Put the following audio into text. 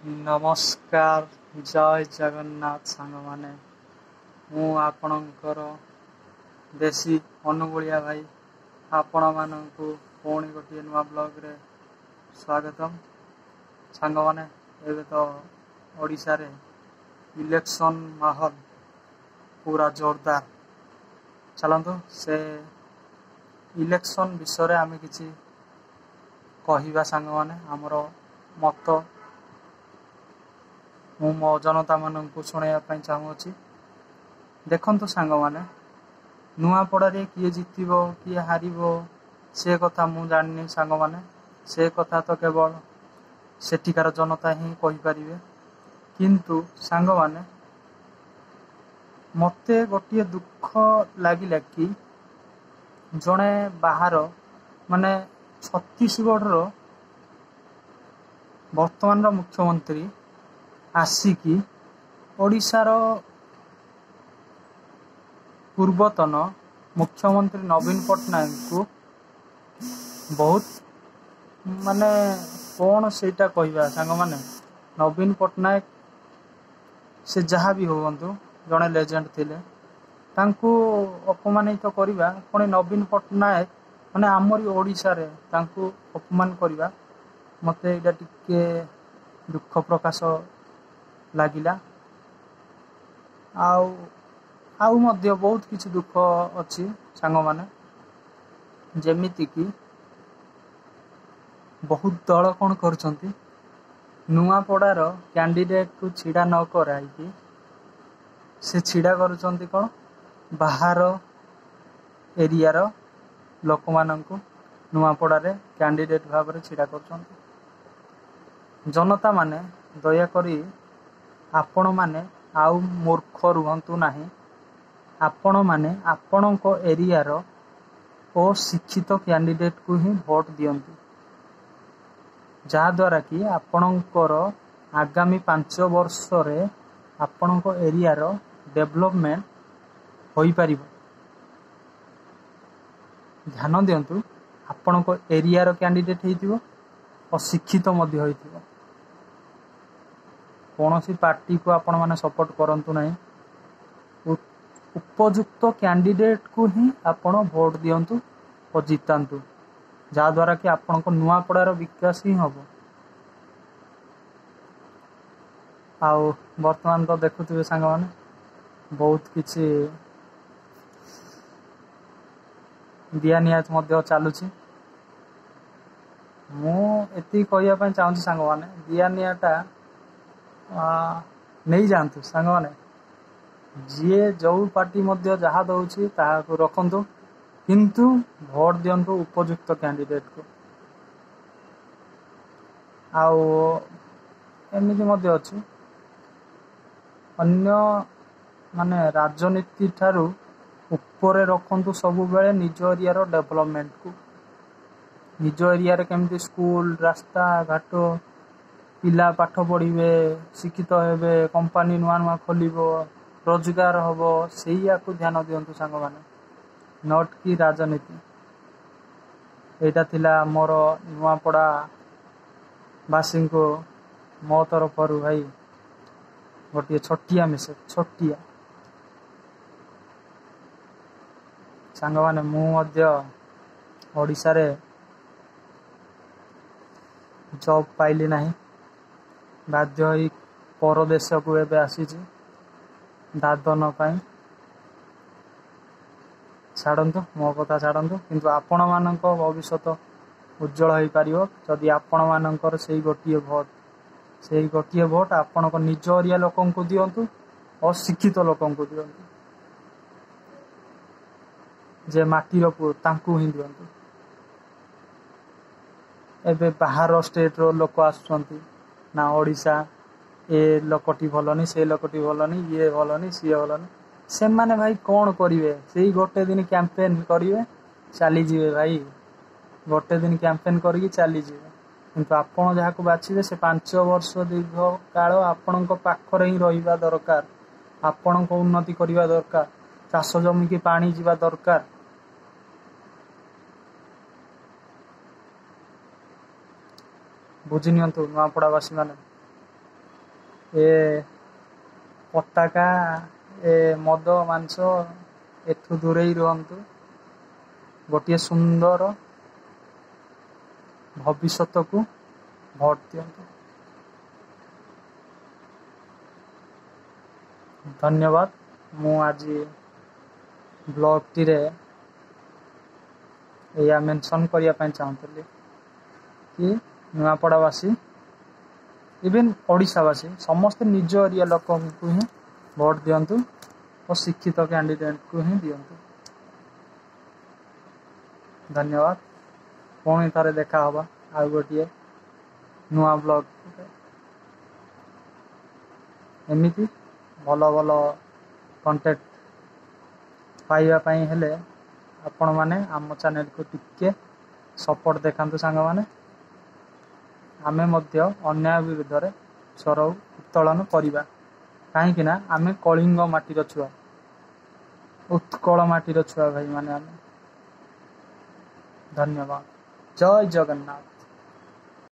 नमस्कार जय जगन्नाथ सांग माने मु आपणकर देशी अनुगुलिया भाई आपण मानू पुणी गोटे नुआ ब्लॉग रे स्वागतम सांग माने एबे तो ओडिशा रे इलेक्शन माहौल पूरा जोरदार चलतु से इलेक्शन विषय रे आमे किछि कहिबा सांग माने हमरो मत मु मो जनता मानू शुणा चाहूँगी देखु सांग मैंने नुआपड़े किए जीतब किए हार से कथा मु जानी सांग मैंने से कथा तो केवल सेठिकार जनता ही कहीपर किंतु सांग मैंने मते गोटे दुख लगिला कि जड़े बाहर माने छत्तीसगढ़ वर्तमान मुख्यमंत्री आसिकी ओडिशार पूर्वतन मुख्यमंत्री नवीन पट्टनायक को बहुत माने कौन सेटा कहवा सांग माने नवीन पट्टनायक से जहाँ भी हूँ जड़े लेजेंड थिले तांको अपमानित करवा पुणी नवीन पट्टनायक माने आमरी ओडिशा रे तांको अपमान करवा मते एटा टिके दुख प्रकाश लागिला आउ मध्य बहुत किछि दुख अछि सांग माने जेमिति कि बहुत दल कौन करछंती नुआपड़ार कैंडिडेट को छिड़ा न कराई कि से छिड़ा करूछंती कौन बाहर एरियार लोक माननकु नुआपड़ारे कैंडिडेट भाव रे छिड़ा करूछंती जनता माने दया करी आपण माने आउ मूर्ख रुहंतु नाही आपण माने आपणको एरियार अशिक्षित कैंडिडेट को ही भोट दियंतु जहा द्वारा कि आपणकर आगामी 5 वर्ष रे आपणको एरियार डेवलपमेंट होई परिबो ध्यान दियंतु आपणको एरियार कैंडिडेट हेतिबो अशिक्षित मध्य होइतिबो कौन सी पार्टी को आपण माने सपोर्ट करंतु नहीं उपयुक्त कैंडिडेट को ही आपण वोट दियंतु और जितांतु जहा द्वारा कि आपण को नुआपड़ार विकास ही हबो आउ वर्तमान तो देखुथिबे सांग माने बहुत किछि दिया नियात मध्य चालुछि मु एति कहिया पय चाहूँ सांग माने दिया नियाटा नहीं जानतु सांग माने जी जो पार्टी मध्य जहाँ दौची ताहाको रखंतु किंतु भोट दियंतु उपयुक्त कैंडिडेट को आउ एमिति मध्य अछि अन्य माने राजनीति ठारू ऊपर रखंतु सब बेले निज एरिया रो डेवलपमेंट को निज एरिया रे केमति स्कूल रास्ता घाट पिला पाठ पढ़े शिक्षित हेबे कंपनी नुआ नुआ खोलिबो रोजगार हबो सेया को ध्यान दियंतु सांग माने नोट की राजनीति एटा थिला मोर नुआपड़ा बासिंग को मो तरफ भाई गोटे छोटिया मेसेज छोटिया सांग माने मु मध्य ओडिशा रे जॉब पाइली नहीं बाध्य होई परदेश को एबे आसी दादन पाई छाड़तु मो कथा छाड़तु किंतु आपण मानक भविष्यत उज्जवल हो पारिबो जदि आपण मानकर सेही गोटिए भोट आपण को निज एरिया लोकन को दियंतु और शिक्षित लोकन को दियंतु जे माटीर पुर तांकु ही दियंतु एबे बाहर स्टेट रो लोक आसुचंती ना ओडिशा ए लोकटी भलनी से लोकटी भलनी ये भलनी सी भलनी से माने भाई कौन करिवे सेही गोटे दिन कैंपेन करिवे चली जीवे भाई गोटे दिन कैंपेन करके चली जीवे किंतु आपण जहाँ को बाछिबे से 5 वर्ष दीर्घ काल आपण पाखरे ही रहिबा दरकार आपण को उन्नति करिबा दरकार चाष जमी की पानी जीवा दरकार बुझी नियंतु नुआपड़ावासी माने ଏ ପତାକା ଏ ମଦ ମାଂସ ଏଠୁ ଦୂରେଇ ରୁହନ୍ତୁ। ଗୋଟିଏ ସୁନ୍ଦର ଭବିଷ୍ୟତକୁ ଭୋଟ ଦିଅନ୍ତୁ। ଧନ୍ୟବାଦ। ମୁଁ ଆଜି ବ୍ଲଗଟିରେ ଏଇଆ ମେନସନ୍ କରିବା ପାଇଁ ଚାହୁଁଥିଲି କି ନୂଆପଡ଼ାବାସୀ ଇଭେନ୍ ଓଡ଼ିଶାବାସୀ ସମସ୍ତେ ନିଜ ଏରିଆ ଲୋକଙ୍କୁ ହିଁ ଭୋଟ ଦିଅନ୍ତୁ ଓ ଶିକ୍ଷିତ କ୍ୟାଣ୍ଡିଡେଟ୍କୁ ହିଁ ଦିଅନ୍ତୁ। ଧନ୍ୟବାଦ। ପୁଣି ଥରେ ଦେଖା ହବା ଆଉ ଗୋଟିଏ ନୂଆ ବ୍ଲଗ। ଏମିତି ଭଲ ଭଲ କଣ୍ଟେଣ୍ଟ ପାଇବା ପାଇଁ ହେଲେ ଆପଣମାନେ ଆମ ଚ୍ୟାନେଲକୁ ଟିକେ ସପୋର୍ଟ ଦେଖାନ୍ତୁ ସାଙ୍ଗମାନେ। ଆମେ ମଧ୍ୟ ଅନ୍ୟାୟ ବିରୁଦ୍ଧରେ ସ୍ୱର ଉତ୍ତୋଳନ କରିବା। କାହିଁକି ନା ଆମେ କଳିଙ୍ଗ ମାଟିର ଛୁଆ, ଉତ୍କଳ ମାଟିର ଛୁଆ ଭାଇମାନେ ଆମେ। ଧନ୍ୟବାଦ। ଜୟ ଜଗନ୍ନାଥ।